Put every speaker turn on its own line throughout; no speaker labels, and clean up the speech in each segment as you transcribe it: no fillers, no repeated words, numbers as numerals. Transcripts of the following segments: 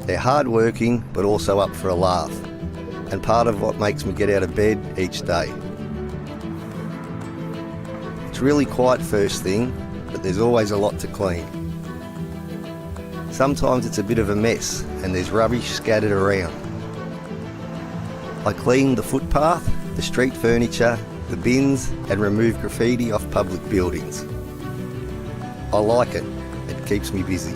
They're hard-working, but also up for a laugh, and part of what makes me get out of bed each day. It's really quiet first thing, but there's always a lot to clean. Sometimes it's a bit of a mess, and there's rubbish scattered around. I clean the footpath, the street furniture, the bins, and remove graffiti off public buildings. I like it. It keeps me busy.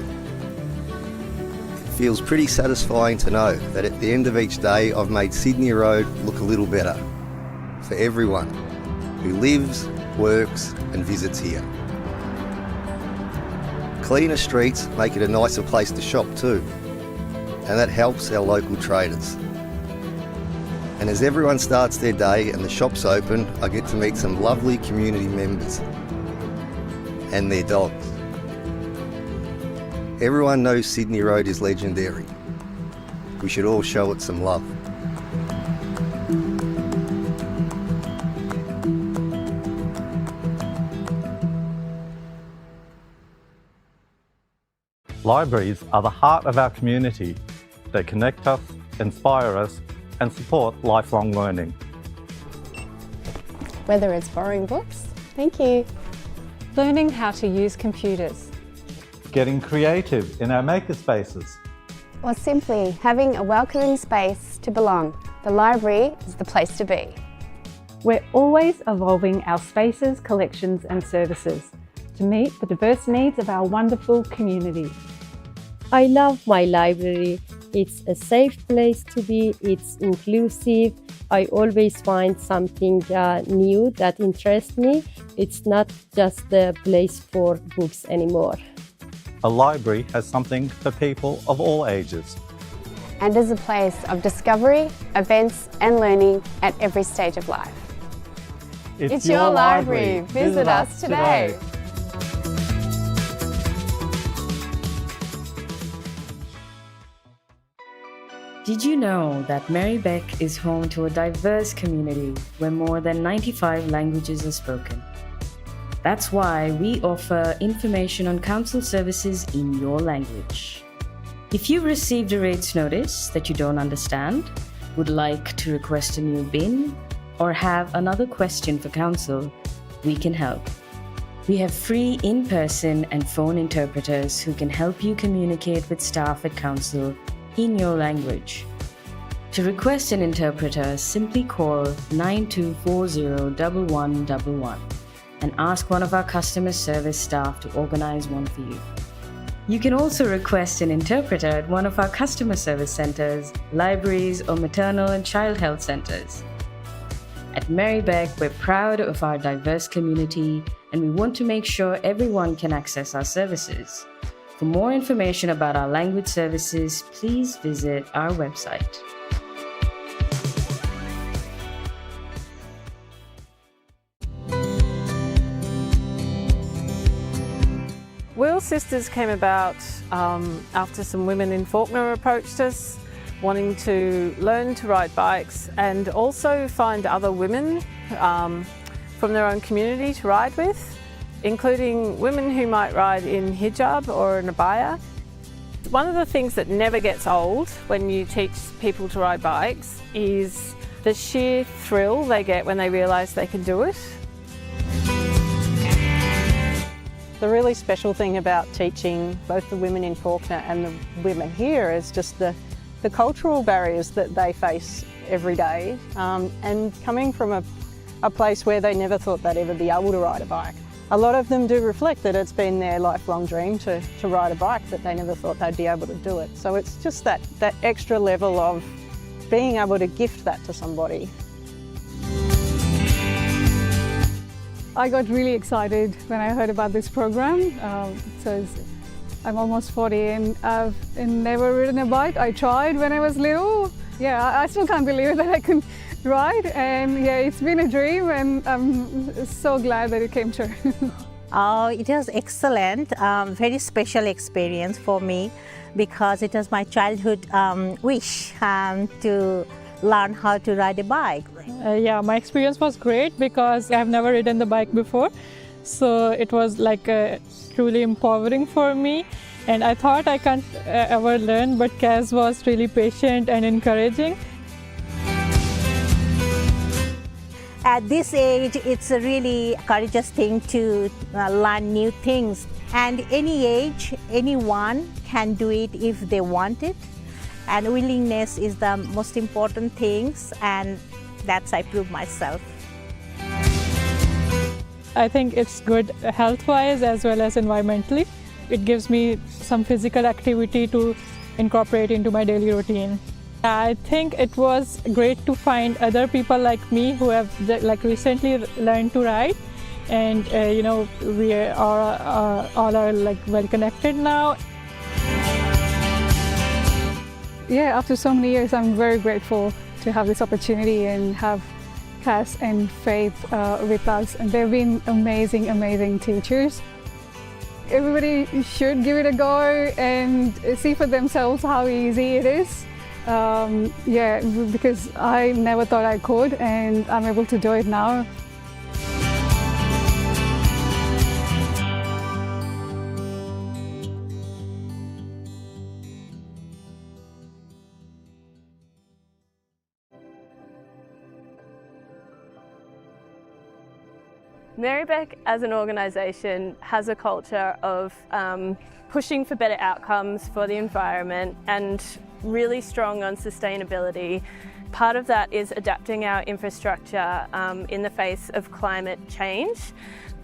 It feels pretty satisfying to know that at the end of each day I've made Sydney Road look a little better for everyone who lives, works and visits here. Cleaner streets make it a nicer place to shop too, and that helps our local traders. And as everyone starts their day and the shop's open, I get to meet some lovely community members and their dogs. Everyone knows Sydney Road is legendary. We should all show it some love.
Libraries are the heart of our community. They connect us, inspire us, and support lifelong learning.
Whether it's borrowing books, thank you,
learning how to use computers,
getting creative in our makerspaces,
or simply having a welcoming space to belong, the library is the place to be.
We're always evolving our spaces, collections and services to meet the diverse needs of our wonderful community.
I love my library. It's a safe place to be, it's inclusive. I always find something new that interests me. It's not just a place for books anymore.
A library has something for people of all ages.
And is a place of discovery, events and learning at every stage of life.
It's your library. Visit us today.
Did you know that Merri-bek is home to a diverse community where more than 95 languages are spoken? That's why we offer information on council services in your language. If you received a rates notice that you don't understand, would like to request a new bin, or have another question for council, we can help. We have free in-person and phone interpreters who can help you communicate with staff at council in your language. To request an interpreter, simply call 92401111 and ask one of our customer service staff to organize one for you. You can also request an interpreter at one of our customer service centers, libraries, or maternal and child health centers. At Merri-bek, we're proud of our diverse community and we want to make sure everyone can access our services. For more information about our language services, please visit our website.
Wheel Sisters came about after some women in Fawkner approached us, wanting to learn to ride bikes and also find other women from their own community to ride with, including women who might ride in hijab or an abaya. One of the things that never gets old when you teach people to ride bikes is the sheer thrill they get when they realise they can do it.
The really special thing about teaching both the women in Fawkner and the women here is just the cultural barriers that they face every day, and coming from a place where they never thought they'd ever be able to ride a bike. A lot of them do reflect that it's been their lifelong dream to ride a bike, but they never thought they'd be able to do it. So it's just that extra level of being able to gift that to somebody.
I got really excited when I heard about this program. I'm almost 40 and I've never ridden a bike. I tried when I was little. Yeah, I still can't believe that I can ride, and yeah, it's been a dream and I'm so glad that it came true.
It was excellent, very special experience for me because it was my childhood wish to learn how to ride a bike.
Yeah, my experience was great because I've never ridden the bike before. So it was like truly empowering for me. And I thought I can't ever learn, but Kaz was really patient and encouraging.
At this age, it's a really courageous thing to learn new things. And any age, anyone can do it if they want it. And willingness is the most important things, and that's I prove myself.
I think it's good health-wise as well as environmentally. It gives me some physical activity to incorporate into my daily routine. I think it was great to find other people like me who have recently learned to ride, and we are all well connected now. Yeah, after so many years, I'm very grateful to have this opportunity and have Cass and Faith with us, and they've been amazing, amazing teachers. Everybody should give it a go and see for themselves how easy it is. Because I never thought I could, and I'm able to do it now.
Merri-bek as an organisation has a culture of pushing for better outcomes for the environment and really strong on sustainability. Part of that is adapting our infrastructure in the face of climate change.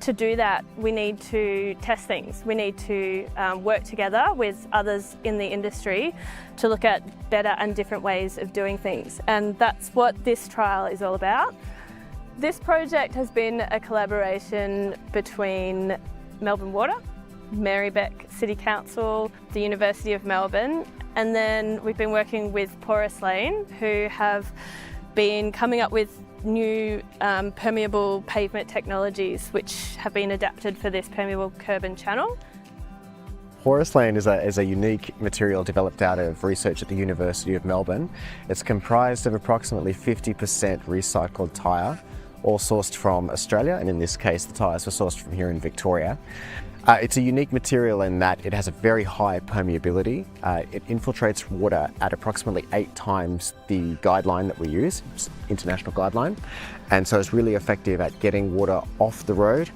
To do that, we need to test things. We need to work together with others in the industry to look at better and different ways of doing things. And that's what this trial is all about. This project has been a collaboration between Melbourne Water, Merri-bek City Council, the University of Melbourne, and then we've been working with Porous Lane, who have been coming up with new permeable pavement technologies which have been adapted for this permeable curb and channel.
Porous Lane is a unique material developed out of research at the University of Melbourne. It's comprised of approximately 50% recycled tyre, all sourced from Australia, and in this case the tyres were sourced from here in Victoria. It's a unique material in that it has a very high permeability. It infiltrates water at approximately 8 times the guideline that we use, international guideline, and so it's really effective at getting water off the road.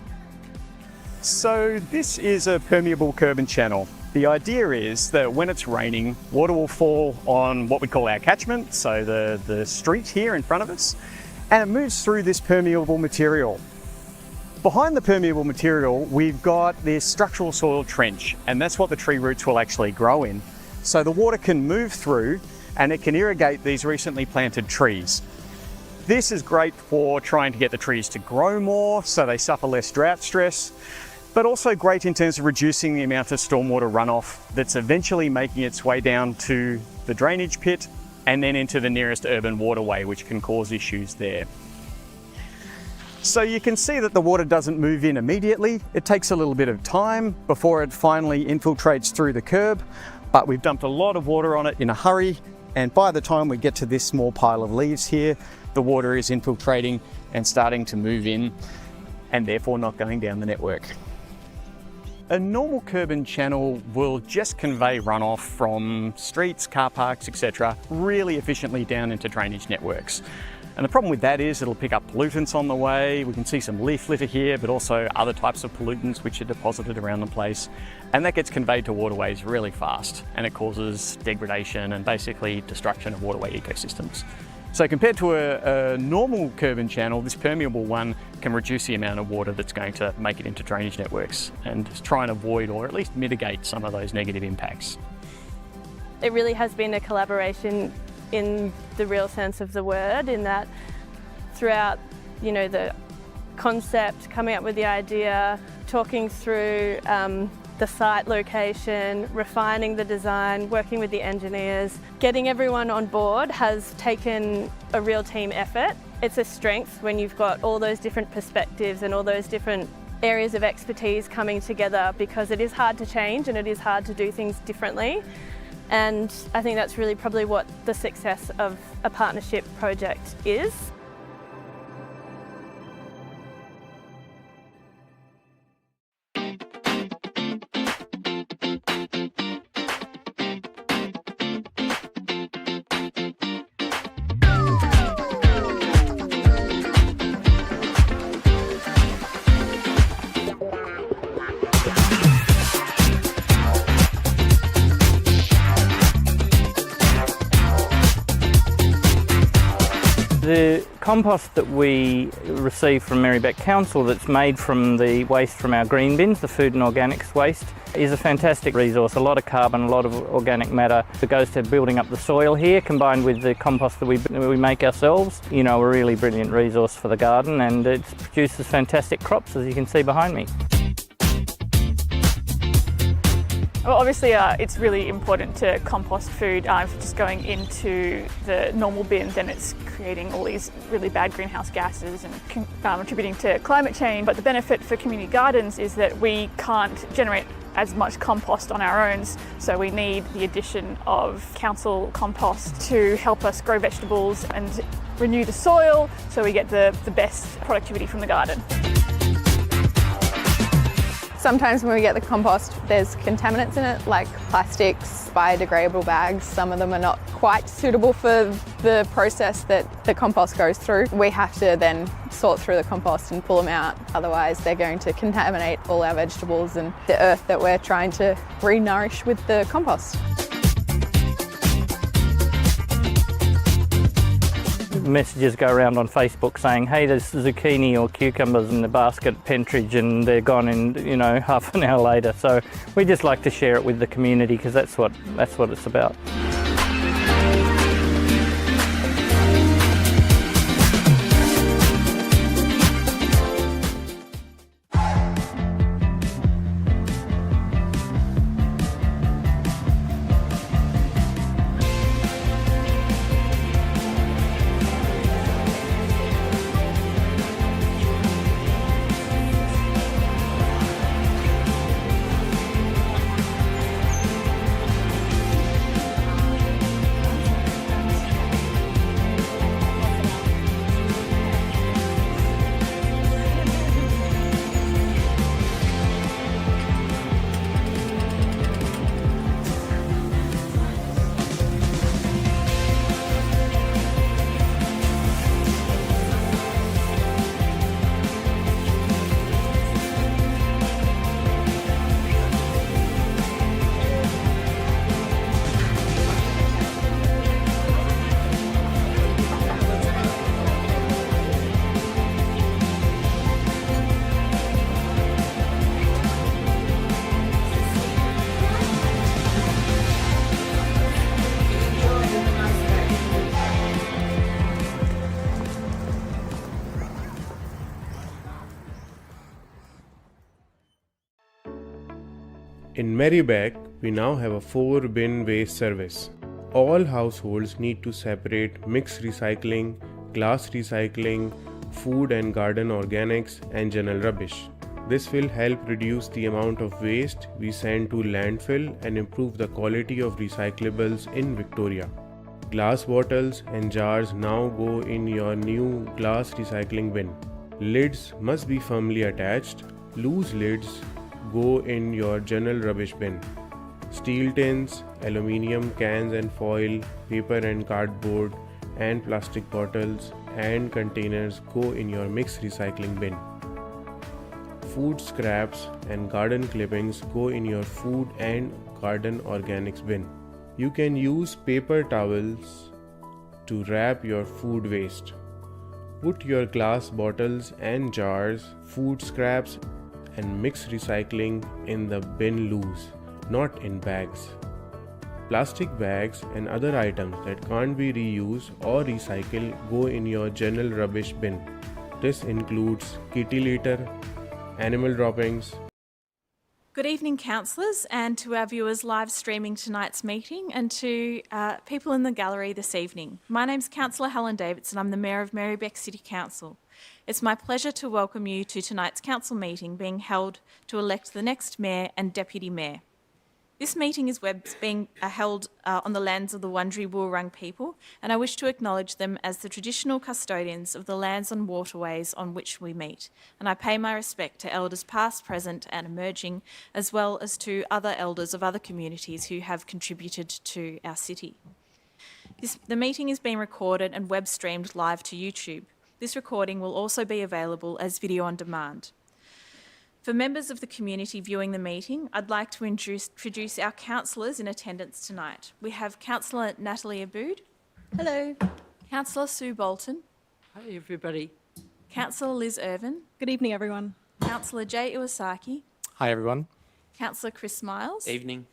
So this is a permeable curb and channel. The idea is that when it's raining, water will fall on what we call our catchment, so the street here in front of us, and it moves through this permeable material. Behind the permeable material, we've got this structural soil trench, and that's what the tree roots will actually grow in. So the water can move through and it can irrigate these recently planted trees. This is great for trying to get the trees to grow more so they suffer less drought stress, but also great in terms of reducing the amount of stormwater runoff that's eventually making its way down to the drainage pit and then into the nearest urban waterway, which can cause issues there. So you can see that the water doesn't move in immediately. It takes a little bit of time before it finally infiltrates through the curb, but we've dumped a lot of water on it in a hurry, and by the time we get to this small pile of leaves here, the water is infiltrating and starting to move in, and therefore not going down the network. A normal curb and channel will just convey runoff from streets, car parks, etc. really efficiently down into drainage networks. And the problem with that is it'll pick up pollutants on the way. We can see some leaf litter here, but also other types of pollutants which are deposited around the place. And that gets conveyed to waterways really fast, and it causes degradation and basically destruction of waterway ecosystems. So compared to a normal curb and channel, this permeable one can reduce the amount of water that's going to make it into drainage networks and try and avoid or at least mitigate some of those negative impacts.
It really has been a collaboration in the real sense of the word, in that throughout, the concept, coming up with the idea, talking through the site location, refining the design, working with the engineers, getting everyone on board has taken a real team effort. It's a strength when you've got all those different perspectives and all those different areas of expertise coming together, because it is hard to change and it is hard to do things differently. And I think that's really probably what the success of a partnership project is.
The compost that we receive from Merri-bek Council that's made from the waste from our green bins, the food and organics waste, is a fantastic resource. A lot of carbon, a lot of organic matter that goes to building up the soil here, combined with the compost that we make ourselves. You know, a really brilliant resource for the garden, and it produces fantastic crops, as you can see behind me.
Well, obviously it's really important to compost food. If it's just going into the normal bin, then it's creating all these really bad greenhouse gases and contributing to climate change. But the benefit for community gardens is that we can't generate as much compost on our own, so we need the addition of council compost to help us grow vegetables and renew the soil, so we get the best productivity from the garden.
Sometimes when we get the compost, there's contaminants in it, like plastics, biodegradable bags. Some of them are not quite suitable for the process that the compost goes through. We have to then sort through the compost and pull them out, otherwise they're going to contaminate all our vegetables and the earth that we're trying to re-nourish with the compost.
Messages go around on Facebook saying, hey, there's zucchini or cucumbers in the basket at Pentridge, and they're gone in, you know, half an hour later. So we just like to share it with the community, because that's what it's about.
In Merri-bek, we now have a 4-bin waste service. All households need to separate mixed recycling, glass recycling, food and garden organics, and general rubbish. This will help reduce the amount of waste we send to landfill and improve the quality of recyclables in Victoria. Glass bottles and jars now go in your new glass recycling bin. Lids must be firmly attached. Loose lids go in your general rubbish bin. Steel tins, aluminium cans and foil, paper and cardboard, and plastic bottles and containers go in your mixed recycling bin. Food scraps and garden clippings go in your food and garden organics bin. You can use paper towels to wrap your food waste. Put your glass bottles and jars, food scraps, and mixed recycling in the bin loose, not in bags. Plastic bags and other items that can't be reused or recycled go in your general rubbish bin. This includes kitty litter, animal droppings.
Good evening, councillors, and to our viewers live streaming tonight's meeting, and to people in the gallery this evening. My name's Councillor Helen Davidson. I'm the Mayor of Merri-bek City Council. It's my pleasure to welcome you to tonight's council meeting being held to elect the next Mayor and Deputy Mayor. This meeting is being held on the lands of the Wurundjeri Wurrung people, and I wish to acknowledge them as the traditional custodians of the lands and waterways on which we meet. And I pay my respect to elders past, present and emerging, as well as to other elders of other communities who have contributed to our city. The meeting is being recorded and web streamed live to YouTube. This recording will also be available as video on demand. For members of the community viewing the meeting, I'd like to introduce our councillors in attendance tonight. We have Councillor Natalie Aboud. Hello. Councillor Sue Bolton.
Hi everybody.
Councillor Liz Irvin.
Good evening, everyone.
Councillor Jay Iwasaki.
Hi everyone.
Councillor Chris Miles.
Evening.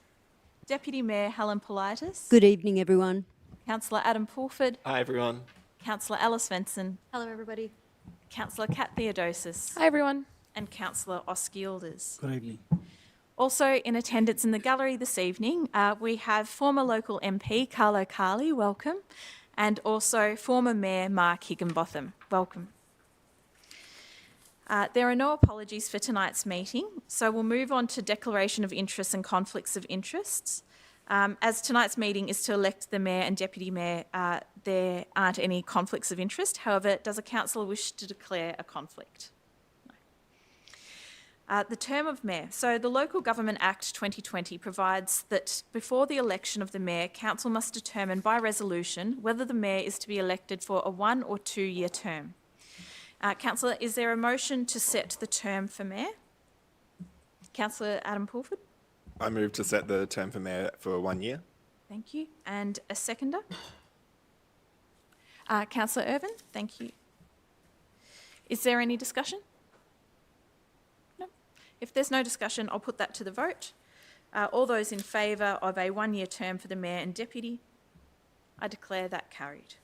Deputy Mayor Helen Politis.
Good evening, everyone.
Councillor Adam Pulford.
Hi everyone.
Councillor Alice Svensson.
Hello, everybody.
Councillor Kat Theodosis.
Hi everyone.
And Councillor Oski Alders.
Good evening.
Also in attendance in the gallery this evening, we have former local MP Carlo Carli, welcome, and also former Mayor Mark Higginbotham, welcome. There are no apologies for tonight's meeting, so we'll move on to declaration of interests and conflicts of interests. As tonight's meeting is to elect the Mayor and Deputy Mayor, there aren't any conflicts of interest. However, does a councillor wish to declare a conflict? The term of Mayor. So the Local Government Act 2020 provides that before the election of the Mayor, Council must determine by resolution whether the Mayor is to be elected for a 1 or 2 year term. Councillor, is there a motion to set the term for Mayor? Councillor Adam Pulford?
I move to set the term for Mayor for 1 year.
Thank you. And a seconder? Councillor Irvin? Thank you. Is there any discussion? No. If there's no discussion, I'll put that to the vote. All those in favour of a 1 year term for the Mayor and Deputy? I declare that carried.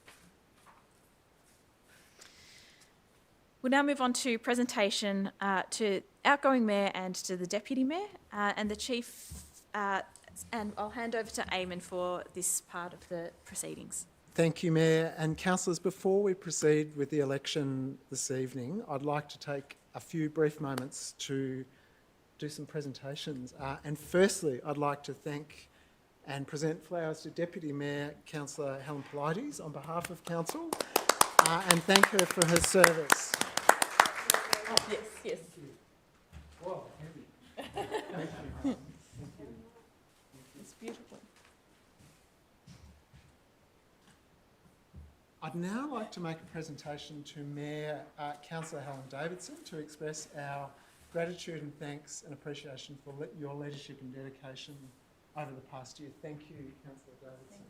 We'll now move on to presentation to outgoing Mayor and to the Deputy Mayor and the Chief, and I'll hand over to Eamon for this part of the proceedings.
Thank you, Mayor and councillors. Before we proceed with the election this evening, I'd like to take a few brief moments to do some presentations. And firstly, I'd like to thank and present flowers to Deputy Mayor Councillor Helen Politis on behalf of Council and thank her for her service.
Yes, yes.
Whoa, heavy. Thank you.
It's beautiful.
I'd now like to make a presentation to Mayor Councillor Helen Davidson to express our gratitude and thanks and appreciation for your leadership and dedication over the past year. Thank you, Councillor Davidson.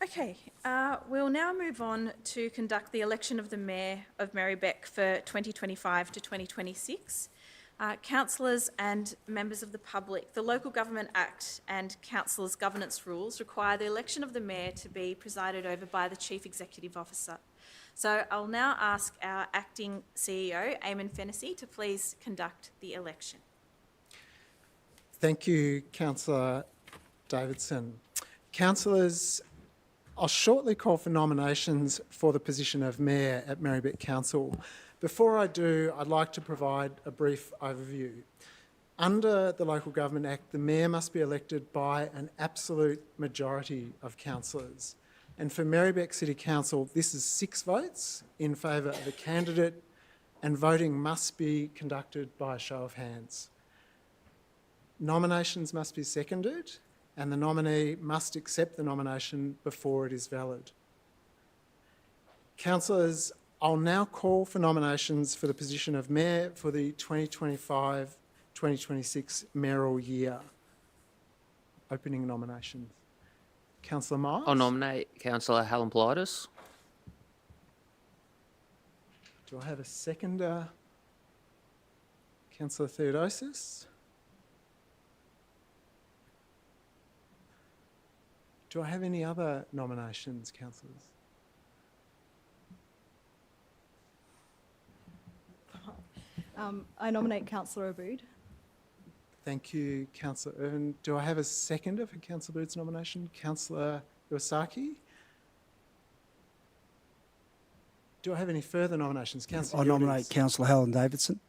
Okay, we'll now move on to conduct the election of the Mayor of Merri-bek for 2025 to 2026. Councillors and members of the public, the Local Government Act and Councillors' governance rules require the election of the Mayor to be presided over by the Chief Executive Officer. So I'll now ask our Acting CEO, Eamon Fennessy, to please conduct the election.
Thank you, Councillor Davidson. Councillors, I'll shortly call for nominations for the position of Mayor at Merri-bek Council. Before I do, I'd like to provide a brief overview. Under the Local Government Act, the Mayor must be elected by an absolute majority of councillors. And for Merri-bek City Council, this is 6 votes in favour of a candidate, and voting must be conducted by a show of hands. Nominations must be seconded, and the nominee must accept the nomination before it is valid. Councillors, I'll now call for nominations for the position of Mayor for the 2025-2026 mayoral year. Opening nominations. Councillor Miles?
I'll nominate Councillor Helen Politis.
Do I have a seconder? Councillor Theodosis? Do I have any other nominations, councillors?
I nominate Councillor Abood.
Thank you, Councillor Irvin. Do I have a seconder for Councillor Abood's nomination? Councillor Iwasaki? Do I have any further nominations? Councillor
I nominate Councillor Helen Davidson.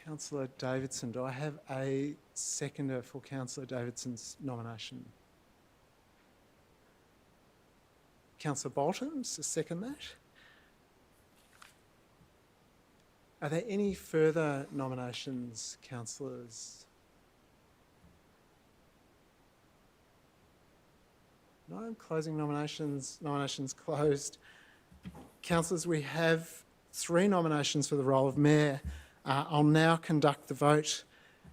Councillor Davidson. Do I have a seconder for Councillor Davidson's nomination? Councillor Bolton, to second that. Are there any further nominations, councillors? No? 5. Closing nominations. Nominations closed. Councillors, we have 3 nominations for the role of Mayor. I'll now conduct the vote.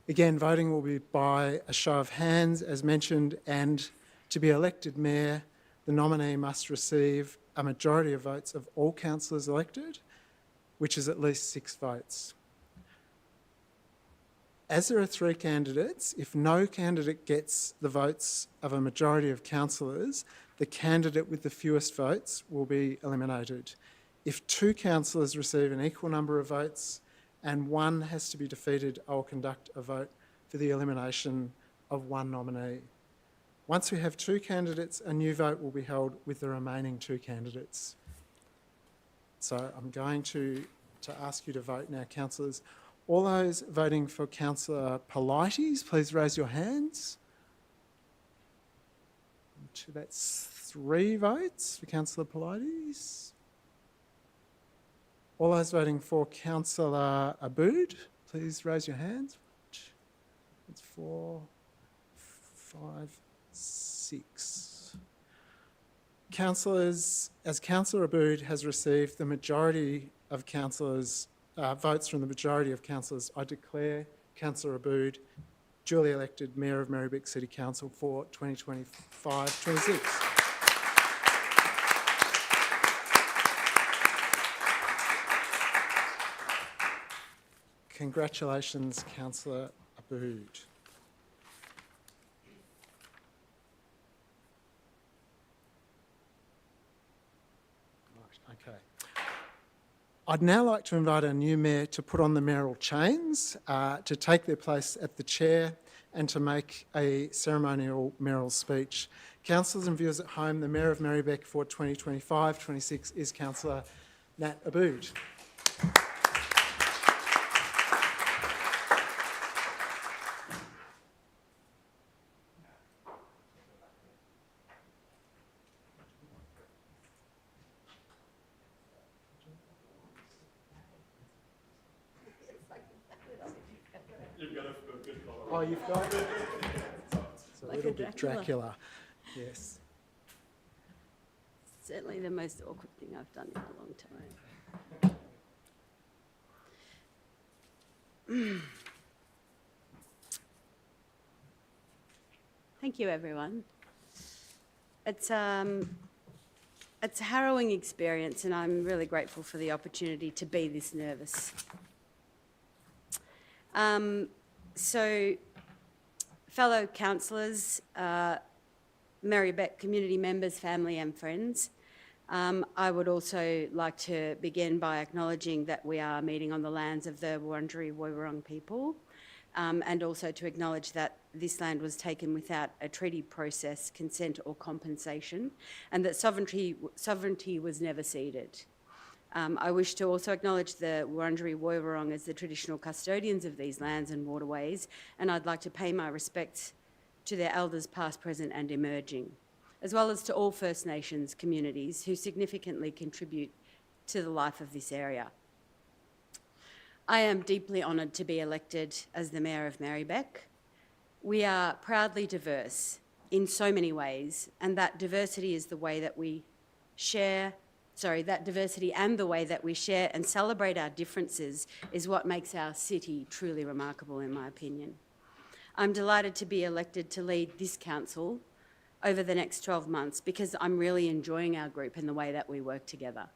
Again, voting will be by a show of hands, as mentioned, and to be elected Mayor, the nominee must receive a majority of votes of all councillors elected, which is at least 6 votes. As there are 3 candidates, if no candidate gets the votes of a majority of councillors, the candidate with the fewest votes will be eliminated. If 2 councillors receive an equal number of votes and 1 has to be defeated, I will conduct a vote for the elimination of 1 nominee. Once we have 2 candidates, a new vote will be held with the remaining 2 candidates. So I'm going to ask you to vote now, councillors. All those voting for Councillor Polites, please raise your hands. That's 3 votes for Councillor Polites. All those voting for Councillor Aboud, please raise your hands. That's 4, 5, 6. Councillors, as Councillor Aboud has received the majority of councillors, votes from the majority of councillors, I declare Councillor Aboud duly elected Mayor of Merri-bek City Council for 2025-26. Congratulations, Councillor Aboud. Right, okay. I'd now like to invite our new Mayor to put on the mayoral chains, to take their place at the chair and to make a ceremonial mayoral speech. Councillors and viewers at home, the Mayor of Merri-bek for 2025-26 is Councillor Nat Aboud. Oh, you've got it? It's a
Like
little
a
bit
Dracula.
Dracula. Yes.
Certainly the most awkward thing I've done in a long time. Thank you, everyone. It's a harrowing experience, and I'm really grateful for the opportunity to be this nervous. So, fellow councillors, Merri-bek community members, family and friends, I would also like to begin by acknowledging that we are meeting on the lands of the Wurundjeri Woiwurrung people, and also to acknowledge that this land was taken without a treaty process, consent or compensation, and that sovereignty was never ceded. I wish to also acknowledge the Wurundjeri Woiwurrung as the traditional custodians of these lands and waterways, and I'd like to pay my respects to their elders past, present and emerging, as well as to all First Nations communities who significantly contribute to the life of this area. I am deeply honoured to be elected as the Mayor of Merri-bek. We are proudly diverse in so many ways, and that diversity is the way that we share that diversity and the way that we share and celebrate our differences is what makes our city truly remarkable, in my opinion. I'm delighted to be elected to lead this council over the next 12 months because I'm really enjoying our group and the way that we work together.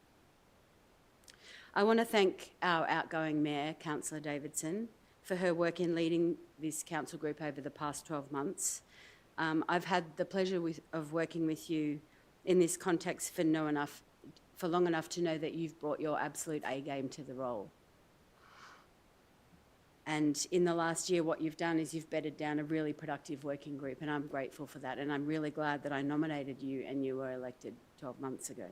I want to thank our outgoing Mayor, Councillor Davidson, for her work in leading this council group over the past 12 months. I've had the pleasure of working with you in this context for long enough to know that you've brought your absolute A game to the role. And in the last year, what you've done is you've bedded down a really productive working group, and I'm grateful for that. And I'm really glad that I nominated you and you were elected 12 months ago.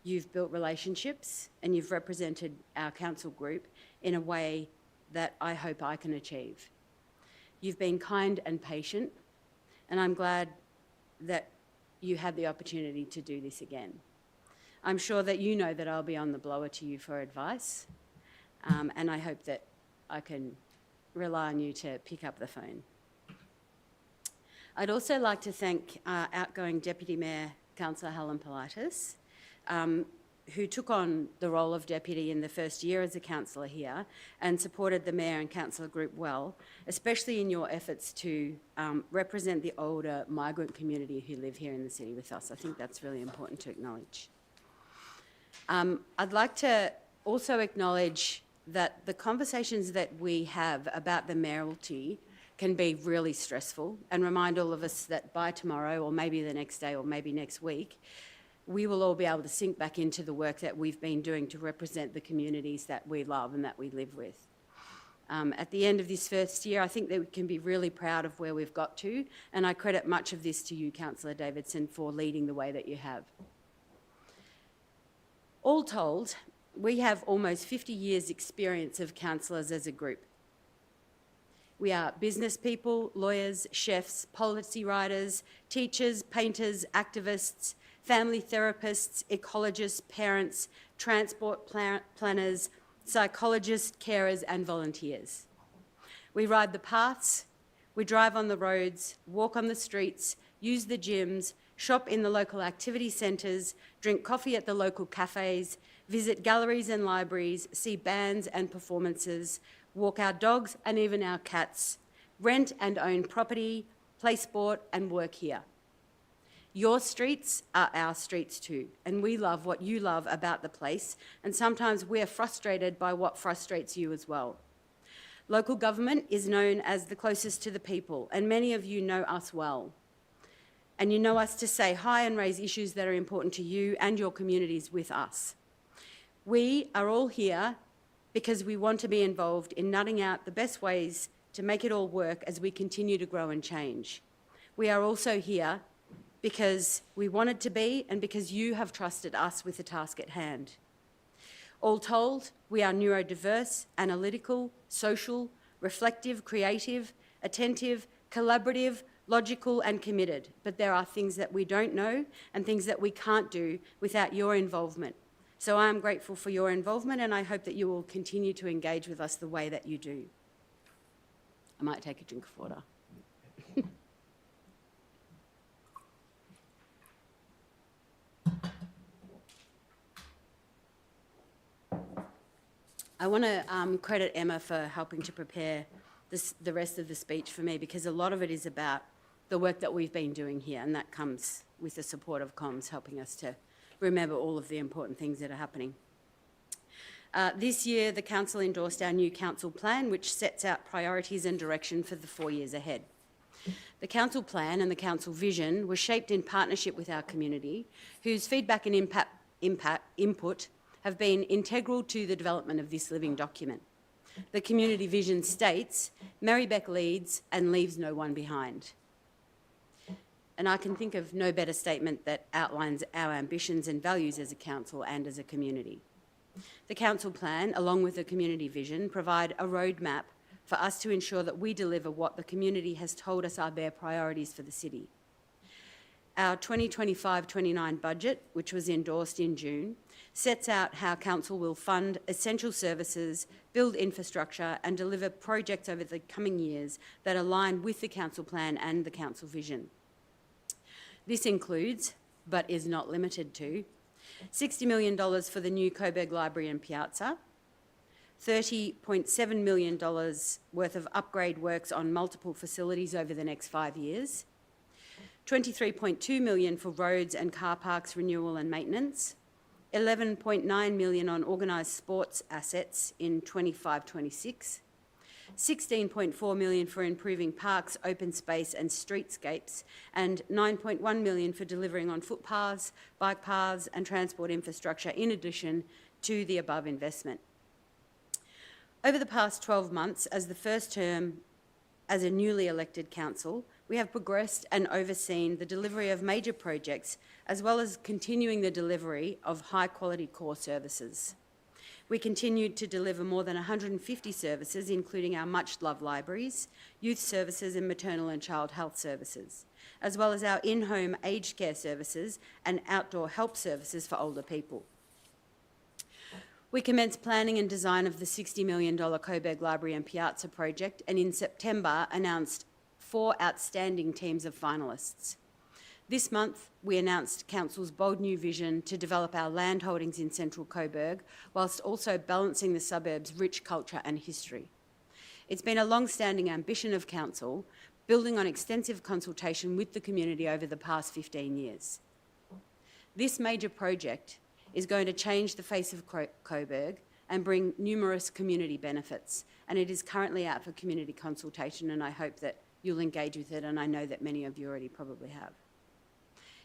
You've built relationships and you've represented our council group in a way that I hope I can achieve. You've been kind and patient, and I'm glad that you had the opportunity to do this again. I'm sure that you know that I'll be on the blower to you for advice, and I hope that I can rely on you to pick up the phone. I'd also like to thank outgoing Deputy Mayor, Councillor Helen Politis, who took on the role of Deputy in the first year as a councillor here and supported the Mayor and Councillor group well, especially in your efforts to represent the older migrant community who live here in the city with us. I think that's really important to acknowledge. I'd like to also acknowledge that the conversations that we have about the mayoralty can be really stressful, and remind all of us that by tomorrow, or maybe the next day, or maybe next week, we will all be able to sink back into the work that we've been doing to represent the communities that we love and that we live with. At the end of this first year, I think that we can be really proud of where we've got to, and I credit much of this to you, Councillor Davidson, for leading the way that you have. All told, we have almost 50 years' experience of councillors as a group. We are business people, lawyers, chefs, policy writers, teachers, painters, activists, family therapists, ecologists, parents, transport planners, psychologists, carers and volunteers. We ride the paths, we drive on the roads, walk on the streets, use the gyms, shop in the local activity centres, drink coffee at the local cafes, visit galleries and libraries, see bands and performances, walk our dogs and even our cats, rent and own property, play sport and work here. Your streets are our streets too, and we love what you love about the place, and sometimes we're frustrated by what frustrates you as well. Local government is known as the closest to the people, and many of you know us well. And you know us to say hi and raise issues that are important to you and your communities with us. We are all here because we want to be involved in nutting out the best ways to make it all work as we continue to grow and change. We are also here because we wanted to be and because you have trusted us with the task at hand. All told, we are neurodiverse, analytical, social, reflective, creative, attentive, collaborative, logical and committed, but there are things that we don't know and things that we can't do without your involvement. So I am grateful for your involvement, and I hope that you will continue to engage with us the way that you do. I might take a drink of water. I want to credit Emma for helping to prepare the rest of the speech for me, because a lot of it is about the work that we've been doing here, and that comes with the support of comms helping us to remember all of the important things that are happening. This year, the Council endorsed our new Council Plan, which sets out priorities and direction for the 4 years ahead. The Council Plan and the Council Vision were shaped in partnership with our community, whose feedback and input have been integral to the development of this living document. The Community Vision states, Merri-bek leads and leaves no one behind. And I can think of no better statement that outlines our ambitions and values as a council and as a community. The Council Plan, along with the Community Vision, provide a roadmap for us to ensure that we deliver what the community has told us are their priorities for the city. Our 2025-29 budget, which was endorsed in June, sets out how Council will fund essential services, build infrastructure and deliver projects over the coming years that align with the Council Plan and the Council Vision. This includes, but is not limited to, $60 million for the new Coburg Library and Piazza, $30.7 million worth of upgrade works on multiple facilities over the next 5 years, $23.2 million for roads and car parks renewal and maintenance, $11.9 million on organised sports assets in 25-26, $16.4 million for improving parks, open space and streetscapes, and $9.1 million for delivering on footpaths, bike paths and transport infrastructure in addition to the above investment. Over the past 12 months, as the first term as a newly elected council, we have progressed and overseen the delivery of major projects, as well as continuing the delivery of high-quality core services. We continued to deliver more than 150 services, including our much-loved libraries, youth services and maternal and child health services, as well as our in-home aged care services and outdoor help services for older people. We commenced planning and design of the $60 million Coburg Library and Piazza project, and in September announced 4 outstanding teams of finalists. This month, we announced Council's bold new vision to develop our land holdings in central Coburg, whilst also balancing the suburb's rich culture and history. It's been a long-standing ambition of Council, building on extensive consultation with the community over the past 15 years. This major project is going to change the face of Coburg and bring numerous community benefits, and it is currently out for community consultation, and I hope that you'll engage with it, and I know that many of you already probably have.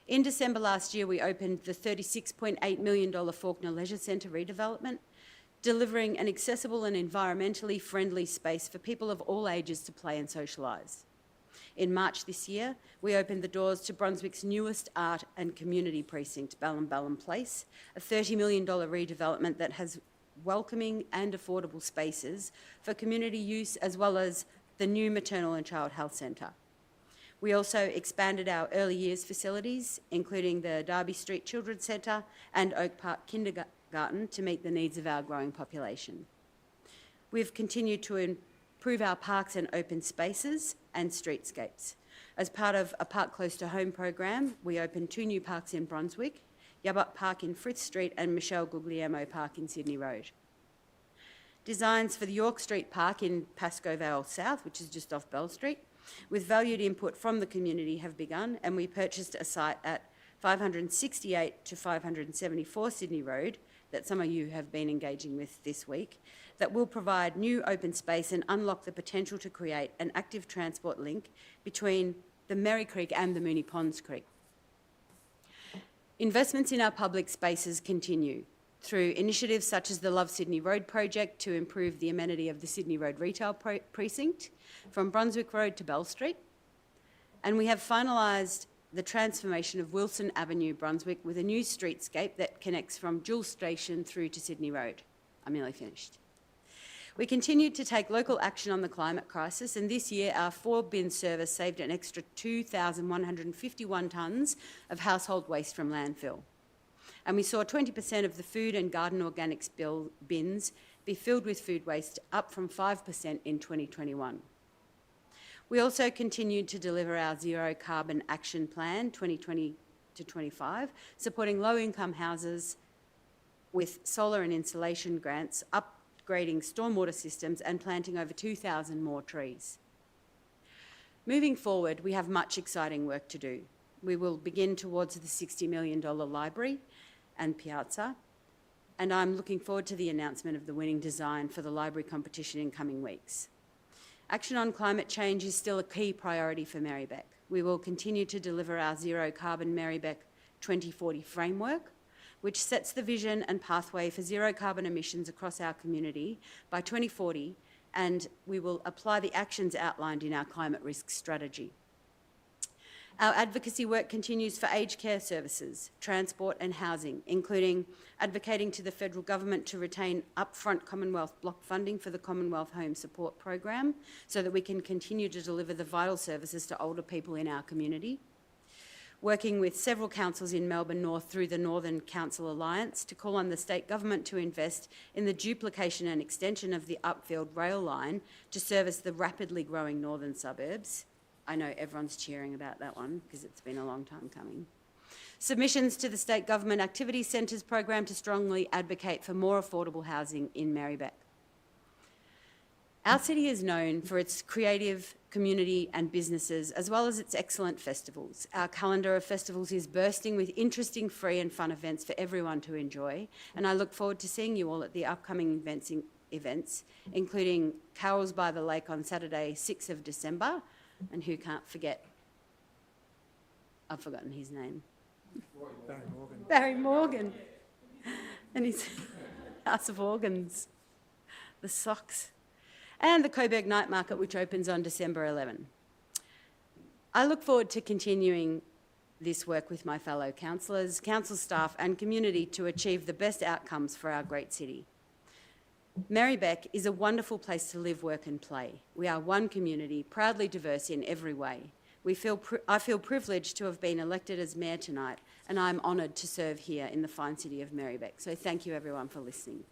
In December last year, we opened the $36.8 million Fawkner Leisure Centre redevelopment, delivering an accessible and environmentally friendly space for people of all ages to play and socialise. In March this year, we opened the doors to Brunswick's newest art and community precinct, Ballinballum Place, a $30 million redevelopment that has welcoming and affordable spaces for community use, as well as the new maternal and child health centre. We also expanded our early years facilities, including the Derby Street Children's Centre and Oak Park Kindergarten, to meet the needs of our growing population. We've continued to improve our parks and open spaces and streetscapes. As part of a Park Close to Home program, we opened 2 new parks in Brunswick, Yabbuck Park in Frith Street and Michelle Guglielmo Park in Sydney Road. Designs for the York Street Park in Pascoe Vale South, which is just off Bell Street, with valued input from the community, have begun, and we purchased a site at 568 to 574 Sydney Road that some of you have been engaging with this week, that will provide new open space and unlock the potential to create an active transport link between the Merri Creek and the Moonee Ponds Creek. Investments in our public spaces continue through initiatives such as the Love Sydney Road project to improve the amenity of the Sydney Road retail precinct from Brunswick Road to Bell Street. And we have finalised the transformation of Wilson Avenue, Brunswick, with a new streetscape that connects from Jules Station through to Sydney Road. I'm nearly finished. We continued to take local action on the climate crisis, and this year our 4-bin service saved an extra 2,151 tonnes of household waste from landfill. And we saw 20% of the food and garden organics bins be filled with food waste, up from 5% in 2021. We also continued to deliver our Zero Carbon Action Plan 2020 to 25, supporting low-income houses with solar and insulation grants, upgrading stormwater systems and planting over 2,000 more trees. Moving forward, we have much exciting work to do. We will begin towards the $60 million library and piazza, and I'm looking forward to the announcement of the winning design for the library competition in coming weeks. Action on climate change is still a key priority for Merri-bek. We will continue to deliver our Zero Carbon Merri-bek 2040 framework, which sets the vision and pathway for zero carbon emissions across our community by 2040, and we will apply the actions outlined in our climate risk strategy. Our advocacy work continues for aged care services, transport and housing, including advocating to the federal government to retain upfront Commonwealth block funding for the Commonwealth Home Support Program so that we can continue to deliver the vital services to older people in our community. Working with several councils in Melbourne North through the Northern Council Alliance to call on the state government to invest in the duplication and extension of the Upfield rail line to service the rapidly growing northern suburbs. I know everyone's cheering about that one because it's been a long time coming. Submissions to the State Government Activity Centres program to strongly advocate for more affordable housing in Merri-bek. Our city is known for its creative community and businesses, as well as its excellent festivals. Our calendar of festivals is bursting with interesting, free and fun events for everyone to enjoy, and I look forward to seeing you all at the upcoming events, including Carols by the Lake on Saturday, 6th of December, and who can't forget, I've forgotten his name.
Barry Morgan.
Barry Morgan. And his House of Organs. The socks. And the Coburg Night Market, which opens on December 11. I look forward to continuing this work with my fellow councillors, council staff and community to achieve the best outcomes for our great city. Merri-bek is a wonderful place to live, work and play. We are one community, proudly diverse in every way. I feel privileged to have been elected as Mayor tonight, and I'm honoured to serve here in the fine city of Merri-bek. So thank you everyone for listening.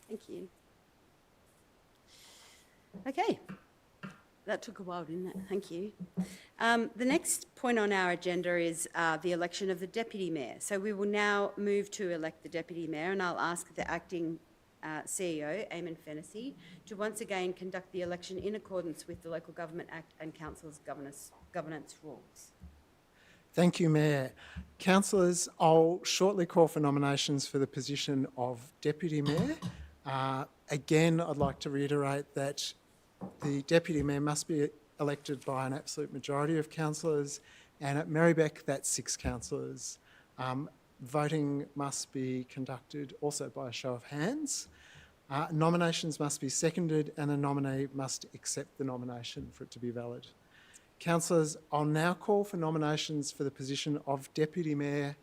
Thank you. Okay. That took a while, didn't it? Thank you. The next point on our agenda is the election of the Deputy Mayor. So we will now move to elect the Deputy Mayor, and I'll ask the Acting CEO, Eamon Fennessy, to once again conduct the election in accordance with the Local Government Act and Council's governance rules.
Thank you, Mayor. Councillors, I'll shortly call for nominations for the position of Deputy Mayor. Again, I'd like to reiterate that the Deputy Mayor must be elected by an absolute majority of councillors, and at Merri-bek that's 6 councillors. Voting must be conducted also by a show of hands. Nominations must be seconded, and the nominee must accept the nomination for it to be valid. Councillors, I'll now call for nominations for the position of Deputy Mayor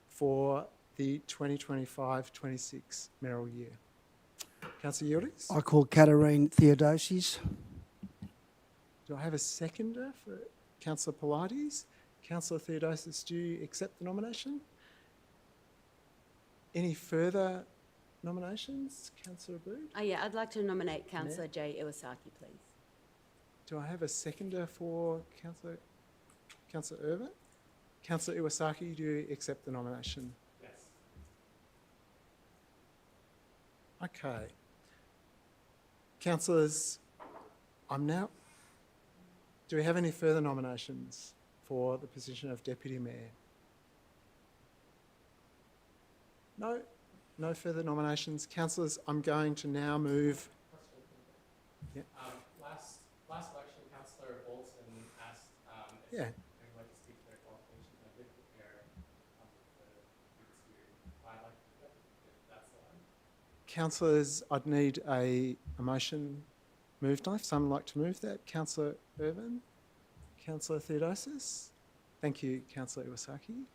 for the 2025-26 mayoral year. Councillor Yildiz?
I call Katarine Theodosius.
Do I have a seconder for Councillor Pilates? Councillor Theodosius, do you accept the nomination? Any further nominations? Councillor Abood?
Yeah, I'd like to nominate Councillor Jay Iwasaki, please.
Do I have a seconder for Councillor Irvin? Councillor Iwasaki, do you accept the nomination?
Yes.
Okay. Councillors, do we have any further nominations for the position of Deputy Mayor? No? No further nominations. Councillors, I'm going to now move... Yeah.
Last election, Councillor Bolton asked if
Yeah.
they would like to speak to their qualifications. I did prepare the experience. I'd like to do that, if that's allowed.
Councillors, I'd need a motion moved on. If someone would like to move that. Councillor Irvin? Councillor Theodosius? Thank you, Councillor Iwasaki.
Do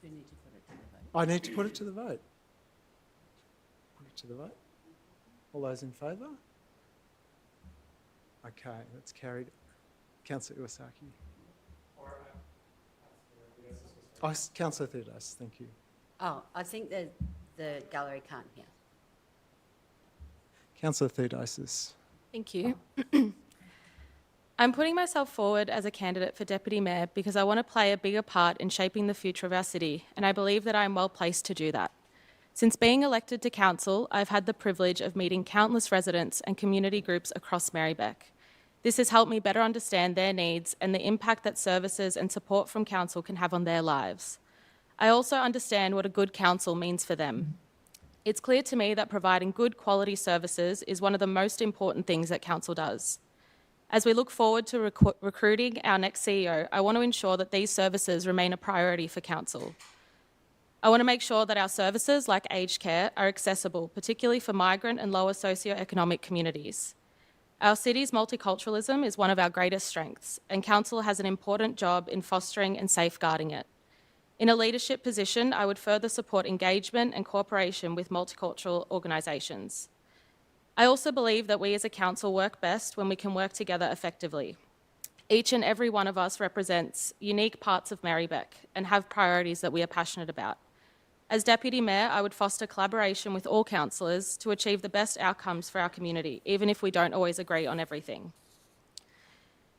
you need to put it to the vote?
I need to put it to the vote. Put it to the vote. All those in favour? Okay, that's carried. Councillor Iwasaki. Councillor Theodosius, thank you.
Oh, I think the gallery can't hear.
Councillor Theodosius.
Thank you. I'm putting myself forward as a candidate for Deputy Mayor because I want to play a bigger part in shaping the future of our city, and I believe that I am well placed to do that. Since being elected to council, I've had the privilege of meeting countless residents and community groups across Merri-bek. This has helped me better understand their needs and the impact that services and support from council can have on their lives. I also understand what a good council means for them. It's clear to me that providing good quality services is one of the most important things that council does. As we look forward to recruiting our next CEO, I want to ensure that these services remain a priority for council. I want to make sure that our services, like aged care, are accessible, particularly for migrant and lower socioeconomic communities. Our city's multiculturalism is one of our greatest strengths, and council has an important job in fostering and safeguarding it. In a leadership position, I would further support engagement and cooperation with multicultural organisations. I also believe that we as a council work best when we can work together effectively. Each and every one of us represents unique parts of Merri-bek and have priorities that we are passionate about. As Deputy Mayor, I would foster collaboration with all councillors to achieve the best outcomes for our community, even if we don't always agree on everything.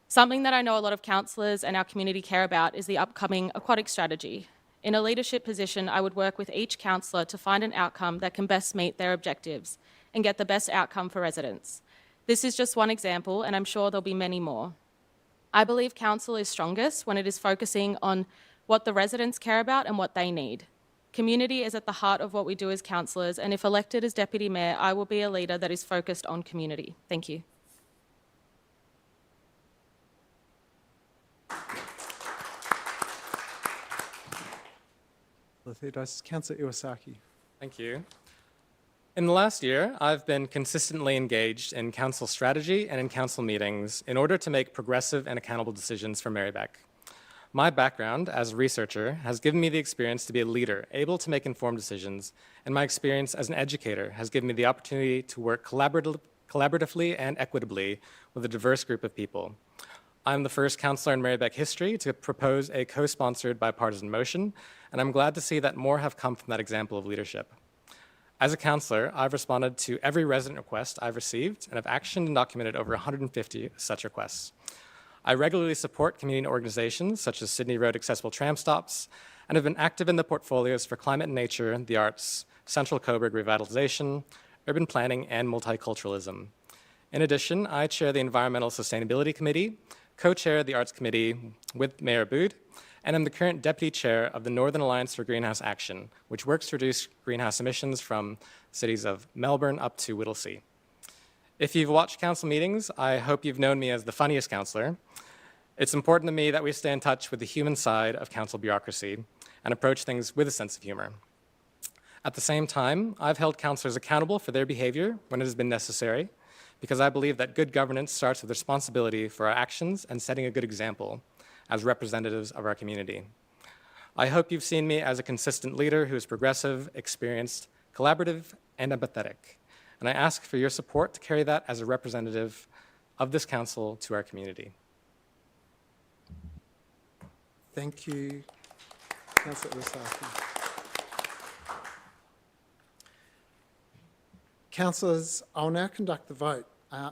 Something that I know a lot of councillors and our community care about is the upcoming aquatic strategy. In a leadership position, I would work with each councillor to find an outcome that can best meet their objectives and get the best outcome for residents. This is just one example, and I'm sure there'll be many more. I believe council is strongest when it is focusing on what the residents care about and what they need. Community is at the heart of what we do as councillors, and if elected as Deputy Mayor, I will be a leader that is focused on community. Thank you.
Councillor Iwasaki.
Thank you. In the last year, I've been consistently engaged in council strategy and in council meetings in order to make progressive and accountable decisions for Merri-bek. My background as a researcher has given me the experience to be a leader, able to make informed decisions, and my experience as an educator has given me the opportunity to work collaboratively and equitably with a diverse group of people. I'm the first councillor in Merri-bek history to propose a co-sponsored bipartisan motion, and I'm glad to see that more have come from that example of leadership. As a councillor, I've responded to every resident request I've received and have actioned and documented over 150 such requests. I regularly support community organisations such as Sydney Road Accessible Tram Stops and have been active in the portfolios for climate and nature, the arts, Central Coburg revitalisation, urban planning and multiculturalism. In addition, I chair the Environmental Sustainability Committee, co-chair the Arts Committee with Mayor Abood, and I'm the current Deputy Chair of the Northern Alliance for Greenhouse Action, which works to reduce greenhouse emissions from cities of Melbourne up to Whittlesea. If you've watched council meetings, I hope you've known me as the funniest councillor. It's important to me that we stay in touch with the human side of council bureaucracy and approach things with a sense of humour. At the same time, I've held councillors accountable for their behaviour when it has been necessary, because I believe that good governance starts with responsibility for our actions and setting a good example as representatives of our community. I hope you've seen me as a consistent leader who is progressive, experienced, collaborative, and empathetic. And I ask for your support to carry that as a representative of this council to our community.
Thank you, Councillor Iwasaki. Councillors, I'll now conduct the vote.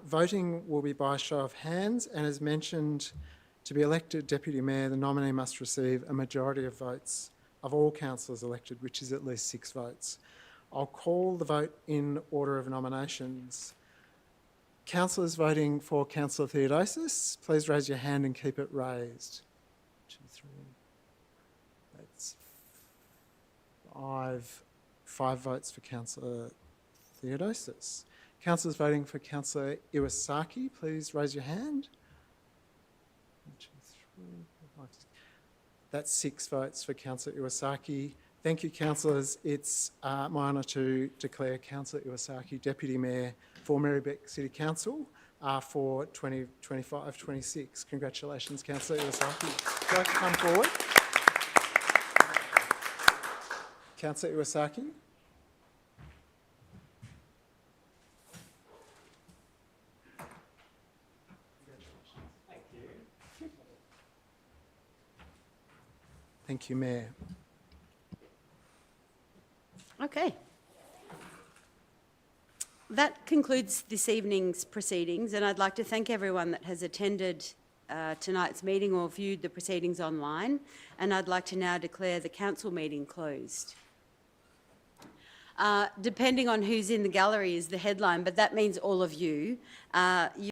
Voting will be by show of hands, and as mentioned, to be elected Deputy Mayor, the nominee must receive a majority of votes of all councillors elected, which is at least 6 votes. I'll call the vote in order of nominations. Councillors voting for Councillor Theodosis, please raise your hand and keep it raised. 2, 3. That's 5 votes for Councillor Theodosis. Councillors voting for Councillor Iwasaki, please raise your hand. 1, 2, 3, 4, 5, 6. That's 6 votes for Councillor Iwasaki. Thank you, councillors. It's my honour to declare Councillor Iwasaki Deputy Mayor for Merri-bek City Council for 2025-26. Congratulations, Councillor Iwasaki. Would you like to come forward? Councillor Iwasaki. Thank you, Mayor.
Okay. That concludes this evening's proceedings, and I'd like to thank everyone that has attended tonight's meeting or viewed the proceedings online, and I'd like to now declare the council meeting closed. Depending on who's in the gallery is the headline, but that means all of you.